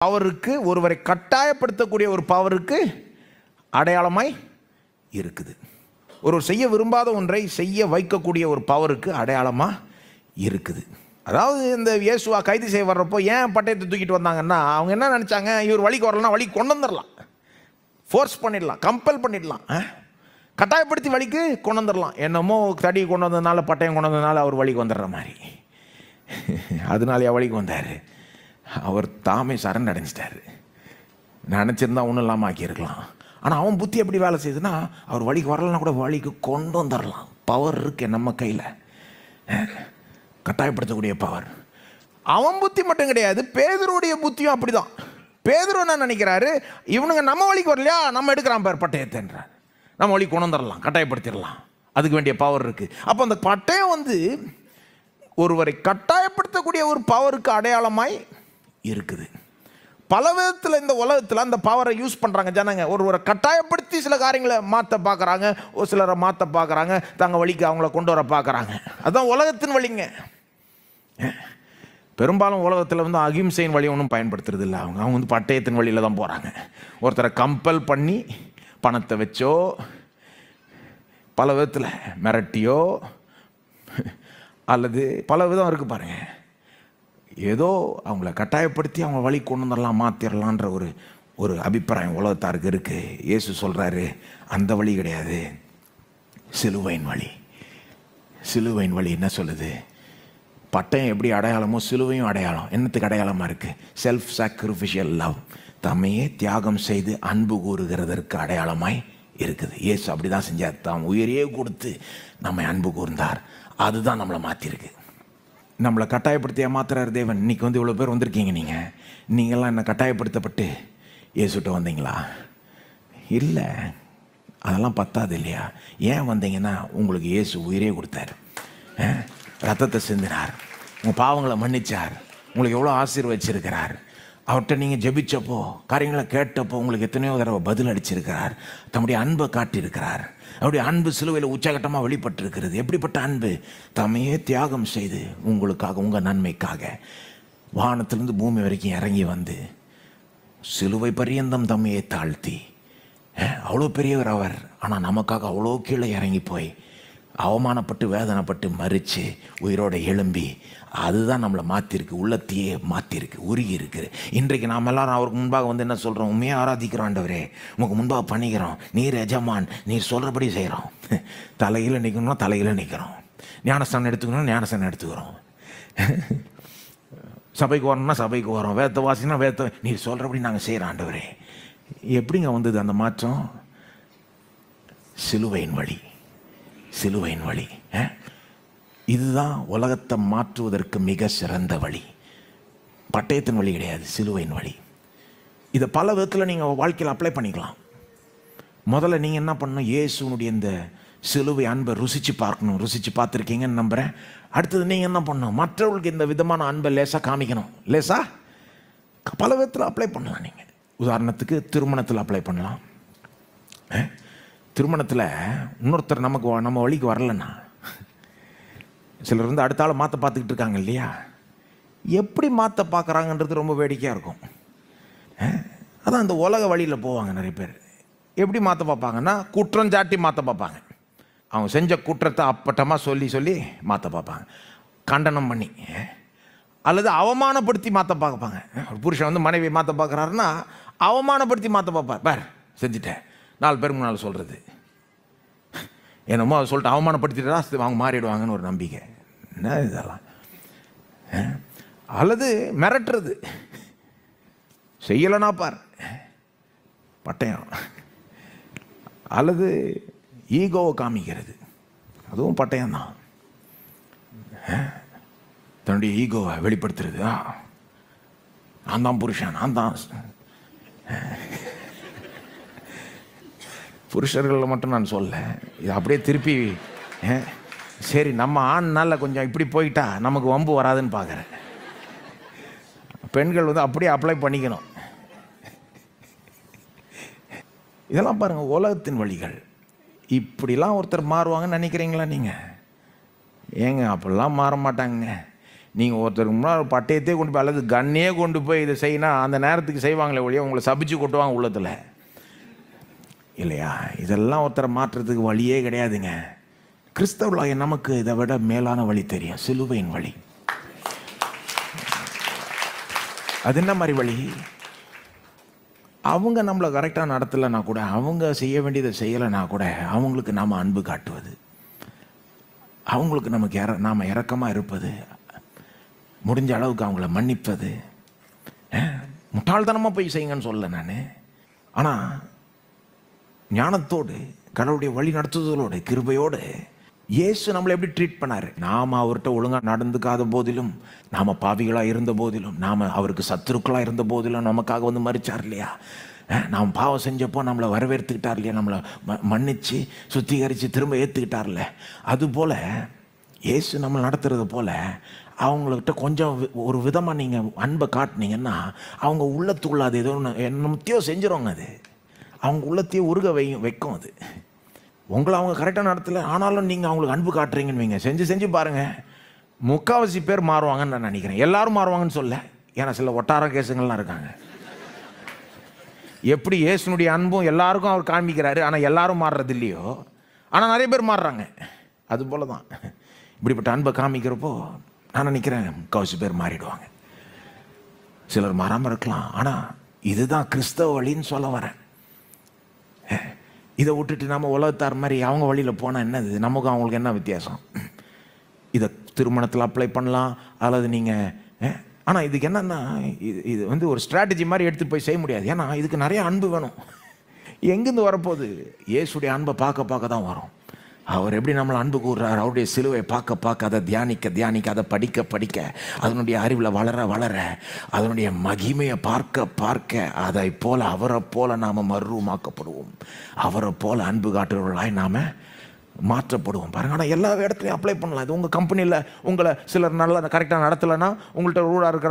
பவருக்கு, ஒருவரை கட்டாயப்படுத்தக்கூடிய ஒரு பவருக்கு அடையாளமாய் இருக்குது. ஒருவர் செய்ய விரும்பாத ஒன்றை செய்ய வைக்கக்கூடிய ஒரு பவருக்கு அடையாளமாக இருக்குது. அதாவது இந்த இயேசுவா கைது செய்ய வர்றப்போ ஏன் பட்டயத்தை தூக்கிட்டு வந்தாங்கன்னா, அவங்க என்ன நினச்சாங்க, இவர் வழிக்கு வரலன்னா வழிக்கு கொண்டு வந்துடலாம், ஃபோர்ஸ் பண்ணிடலாம், கம்பல் பண்ணிடலாம், கட்டாயப்படுத்தி வழிக்கு கொண்டு வந்துடலாம். என்னமோ தடி கொண்டு வந்ததுனால, பட்டயம் கொண்டு வந்ததுனால அவர் வழிக்கு வந்துடுற மாதிரி. அதனால வழிக்கு வந்தார். அவர் தாமே சரண் அடைஞ்சிட்டார். நினச்சிருந்தா ஒன்றும் இல்லாமல் ஆக்கியிருக்கலாம். ஆனால் அவன் புத்தி எப்படி வேலை செய்யுதுன்னா, அவர் வழிக்கு வரலன்னா கூட வழிக்கு கொண்டு வந்துடலாம். பவர் இருக்கு நம்ம கையில், கட்டாயப்படுத்தக்கூடிய பவர். அவன் புத்தி மட்டும் கிடையாது, பேதுருடைய புத்தியும் அப்படிதான். பேதுரு என்ன நினைக்கிறாரு, இவனுங்க நம்ம வழிக்கு வரலையா, நம்ம எடுக்கிறான் பேர் பட்டயத்தைன்றார். நம்ம வழி கொண்டு வந்துடலாம், கட்டாயப்படுத்திடலாம், அதுக்கு வேண்டிய பவர் இருக்கு. அப்போ அந்த பட்டயம் ஒருவரை கட்டாயப்படுத்தக்கூடிய ஒரு பவருக்கு அடையாளமாய் இருக்குது. பல விதத்தில் இந்த உலகத்தில் அந்த பவரை யூஸ் பண்ணுறாங்க ஜனங்க. ஒருவரை கட்டாயப்படுத்தி சில காரியங்களை மாற்ற பார்க்குறாங்க, ஒரு சிலரை மாற்ற பார்க்குறாங்க, தங்கள் வழிக்கு அவங்கள கொண்டு வர பார்க்குறாங்க. அதுதான் உலகத்தின் வழிங்க. பெரும்பாலும் உலகத்தில் அகிம்சையின் வழி ஒன்றும் பயன்படுத்துறது இல்லை. அவங்க பட்டயத்தின் வழியில் தான் போகிறாங்க. ஒருத்தரை கம்பல் பண்ணி பணத்தை வச்சோ, பல விதத்தில் மிரட்டியோ, அல்லது பல விதம் இருக்குது பாருங்க. ஏதோ அவங்கள கட்டாயப்படுத்தி அவங்க வழி கொண்டு வந்துடலாம், மாற்றிடலான்ற ஒரு அபிப்பிராயம் உலகத்தாருக்கு இருக்குது. இயேசு சொல்கிறாரு, அந்த வழி கிடையாது, சிலுவையின் வழி. சிலுவையின் வழி என்ன சொல்லுது? பட்டயம் எப்படி அடையாளமோ சிலுவையும் அடையாளம். என்னத்துக்கு அடையாளமாக இருக்குது? செல்ஃப் சாக்ரிஃபிஷியல் லவ், தம்மையே தியாகம் செய்து அன்பு கூறுகிறதற்கு அடையாளமாய் இருக்குது. இயேசு அப்படி தான் செஞ்சார். தாம் உயிரையே கொடுத்து நம்மை அன்பு கூர்ந்தார். அதுதான் நம்மளை மாற்றிருக்கு. நம்மளை கட்டாயப்படுத்தி ஏமாத்துறாரு தேவன். இன்றைக்கி இவ்வளோ பேர் வந்திருக்கீங்க. நீங்கள்லாம் என்ன கட்டாயப்படுத்தப்பட்டு இயேசுட்ட வந்தீங்களா? இல்லை, அதெல்லாம் பத்தாது இல்லையா? ஏன் வந்தீங்கன்னா, உங்களுக்கு இயேசு உயிரே கொடுத்தார், ரத்தத்தை சிந்தினார், உங்கள் பாவங்களை மன்னிச்சார், உங்களுக்கு எவ்வளோ ஆசீர்வதிச்சிருக்கிறார். அவர்கிட்ட நீங்கள் ஜெபிச்சப்போ, காரியங்களை கேட்டப்போ உங்களுக்கு எத்தனையோ தடவை பதில் அளிச்சிருக்கிறார். தம்முடைய அன்பை காட்டியிருக்கிறார். அவருடைய அன்பு சிலுவையில் உச்சகட்டமாக வெளிப்பட்டிருக்கிறது. எப்படிப்பட்ட அன்பு? தம்மையே தியாகம் செய்து உங்களுக்காக, உங்கள் நன்மைக்காக வானத்திலிருந்து பூமி வரைக்கும் இறங்கி வந்து சிலுவை பரியந்தம் தம்மையே தாழ்த்தி, அவ்வளோ பெரியவர் அவர். ஆனால் நமக்காக அவ்வளோ கீழே இறங்கி போய் அவமானப்பட்டு வேதனைப்பட்டு மறித்து உயிரோடு எழும்பி, அதுதான் நம்மளை மாற்றிருக்கு, உள்ளத்தையே மாற்றிருக்கு, உருகி இருக்குது. இன்றைக்கு நாம் எல்லாரும் அவருக்கு முன்பாக என்ன சொல்கிறோம்? உண்மையாக ஆராதிக்கிறோம், ஆண்டவரே உமக்கு முன்பாக பண்ணிக்கிறோம், நீர் எஜமான், நீர் சொல்கிறபடி செய்கிறோம். தலையில் நிற்கணும்னா தலையில் நிற்கிறோம், ஞானஸ்தானம் எடுத்துக்கணும்னா ஞானஸ்தானம் எடுத்துக்கிறோம், சபைக்கு வரணும்னா சபைக்கு வரோம், வேத்த வாசினா வேத்த, நீர் சொல்கிறபடி நாங்கள் செய்கிறோம். ஆண்டவரே, எப்படிங்க வந்தது அந்த மாற்றம்? சிலுவையின் வழி. சிலுவையின் வழி இதுதான் உலகத்தை மாற்றுவதற்கு மிக சிறந்த வழி. பட்டயத்தின் வழி கிடையாது, சிலுவையின் வழி. இதை பல விதத்தில் நீங்கள் வாழ்க்கையில் அப்ளை பண்ணிக்கலாம். முதல்ல நீங்கள் என்ன பண்ணணும்? இயேசுனுடைய இந்த சிலுவை அன்பை ருசித்து பார்க்கணும். ருசித்து பார்த்துருக்கீங்கன்னு நம்புகிறேன். அடுத்தது நீங்கள் என்ன பண்ணணும்? மற்றவர்களுக்கு இந்த விதமான அன்பை லேசாக காமிக்கணும். லேசாக பல விதத்தில் அப்ளை பண்ணலாம். நீங்கள் உதாரணத்துக்கு திருமணத்தில் அப்ளை பண்ணலாம். திருமணத்தில் இன்னொருத்தர் நம்ம வழிக்கு வரலன்னா, சிலர் அடுத்த ஆளை மாற்ற பார்த்துக்கிட்டு இருக்காங்க இல்லையா? எப்படி மாற்ற பார்க்குறாங்கன்றது ரொம்ப வேடிக்கையாக இருக்கும். அதான் அந்த உலக வழியில் போவாங்க நிறைய பேர். எப்படி மாற்ற பார்ப்பாங்கன்னா, குற்றம் சாட்டி மாற்ற பார்ப்பாங்க. அவங்க செஞ்ச குற்றத்தை அப்பட்டமாக சொல்லி மாற்ற பார்ப்பாங்க, கண்டனம் பண்ணி, அல்லது அவமானப்படுத்தி மாற்ற பார்ப்பாங்க. ஒரு புருஷன் மனைவி மாற்ற பார்க்குறாருன்னா அவமானப்படுத்தி மாற்ற பார்ப்பார். பார் செஞ்சுட்டேன், 4 பேர் முன்னால் சொல்கிறது, என்னமோ அதை சொல்லிட்டு அவமானப்படுத்திட்டா அவங்க மாறிடுவாங்கன்னு ஒரு நம்பிக்கை. என்ன இதெல்லாம்? அல்லது மிரட்டுறது, செய்யலைன்னா பார் பட்டயம். அல்லது ஈகோவை காமிக்கிறது, அதுவும் பட்டயம்தான். தன்னுடைய ஈகோவை வெளிப்படுத்துறது, நான் தான் புருஷன், நான் தான். புருஷர்களில் மட்டும் நான் சொல்ல, இது அப்படியே திருப்பி சரி நம்ம ஆண்னால கொஞ்சம் இப்படி போயிட்டா நமக்கு வம்பு வராதுன்னு பார்க்குறேன். பெண்கள் அப்படியே அப்ளை பண்ணிக்கணும். இதெல்லாம் பாருங்கள், உலகத்தின் வழிகள். இப்படிலாம் ஒருத்தர் மாறுவாங்கன்னு நினைக்கிறீங்களா நீங்கள்? ஏங்க அப்படிலாம் மாற மாட்டாங்க. நீங்கள் ஒருத்தருக்கு முன்னாடி பட்டயத்தையே கொண்டு போய் அல்லது கண்ணே கொண்டு போய் இதை செய்யணும் அந்த நேரத்துக்கு செய்வாங்களே ஒழிய உங்களை சபிச்சு கொட்டுவாங்க உள்ளத்தில் இல்லையா? இதெல்லாம் ஒருத்தரை மாற்றுறதுக்கு வழியே கிடையாதுங்க. கிறிஸ்தவர்களாகிய நமக்கு இதை விட மேலான வழி தெரியும், சிலுவையின் வழி. அது என்ன மாதிரி வழி? அவங்க நம்மளை கரெக்டாக நடத்தலைன்னா கூட, அவங்க செய்ய வேண்டியதை செய்யலைன்னா கூட அவங்களுக்கு நாம் அன்பு காட்டுவது, அவங்களுக்கு நமக்கு நாம் இரக்கமாக இருப்பது, முடிஞ்ச அளவுக்கு அவங்கள மன்னிப்பது. முட்டாள்தனமாக போய் செய்யுங்கன்னு சொல்லலை நான். ஆனால் ஞானத்தோடு, கடவுளுடைய வழி நடத்துதலோடு, கிருபையோடு இயேசு நம்மளை எப்படி ட்ரீட் பண்ணார்? நாம் அவர்கிட்ட ஒழுங்காக நடந்துக்காத போதிலும், நாம் பாவிகளாக இருந்த போதிலும், நாம் அவருக்கு சத்துருக்களாக இருந்த போதிலும் நமக்காக வந்து மறிச்சார் இல்லையா? நாம் பாவம் செஞ்சப்போ நம்மளை வரவேற்றுக்கிட்டார் இல்லையா? நம்மளை மன்னித்து சுத்திகரித்து திரும்ப ஏற்றுக்கிட்டார்ல. அதுபோல் இயேசு நம்ம நடத்துறது போல் அவங்கக்கிட்ட கொஞ்சம் ஒரு விதமாக நீங்கள் அன்பை காட்டினீங்கன்னா அவங்க உள்ளத்துக்குள்ள அது ஏதோ என்னத்தையோ செஞ்சிருவாங்க. அது அவங்க உள்ளத்தையே உருக வைக்கும். அது உங்களை அவங்க கரெக்டாக நடத்தலை, ஆனாலும் நீங்கள் அவங்களுக்கு அன்பு காட்டுறீங்கன்னு வைங்க, செஞ்சு பாருங்கள், முக்கால்வாசி பேர் மாறுவாங்கன்னு நான் நினைக்கிறேன். எல்லாரும் மாறுவாங்கன்னு சொல்ல, ஏன்னா சில ஒட்டார கேசுங்கள்லாம் இருக்காங்க. எப்படி இயேசுனுடைய அன்பும் எல்லாருக்கும் அவர் காண்பிக்கிறாரு, ஆனால் எல்லாரும் மாறுறது இல்லையோ, ஆனால் நிறைய பேர் மாறுறாங்க. அதுபோல தான் இப்படிப்பட்ட அன்பை காமிக்கிறப்போ நான் நினைக்கிறேன் முக்கால்வாசி பேர் மாறிடுவாங்க. சிலர் மாறாமல் இருக்கலாம், ஆனால் இதுதான் கிறிஸ்தவ வழின்னு சொல்ல வரேன். இதை விட்டுட்டு நம்ம உலகத்தார் மாதிரி அவங்க வழியில் போனால் என்னது? நமக்கும் அவங்களுக்கு என்ன வித்தியாசம்? இதை திருமணத்தில் அப்ளை பண்ணலாம், அல்லது நீங்கள் ஆனால் இதுக்கு என்னென்னா இது வந்து ஒரு ஸ்ட்ராட்டஜி மாதிரி எடுத்துகிட்டு போய் செய்ய முடியாது. ஏன்னா இதுக்கு நிறைய அன்பு வேணும். எங்கேருந்து வரப்போகுது? இயேசுடைய அன்பை பார்க்க தான் வரும். அவர் எப்படி நம்மளை அன்பு கூறுறார், அவருடைய சிலுவை பார்க்க அதை தியானிக்க அதை படிக்க அதனுடைய அறிவில் வளர அதனுடைய மகிமையை பார்க்க அதை போல அவரை போல நாம் மறுரூபமாக்கப்படுவோம். அவரை போல அன்பு காட்டுறவர்களாய் நாம் மாற்றப்படுவோம். பாருங்க, ஆனால் எல்லா இடத்துலையும் அப்ளை பண்ணலாம். இது உங்கள் கம்பெனியில் உங்களை சிலர் நல்லா கரெக்டாக நடத்தலைன்னா உங்கள்கிட்ட ரூடாக இருக்கிற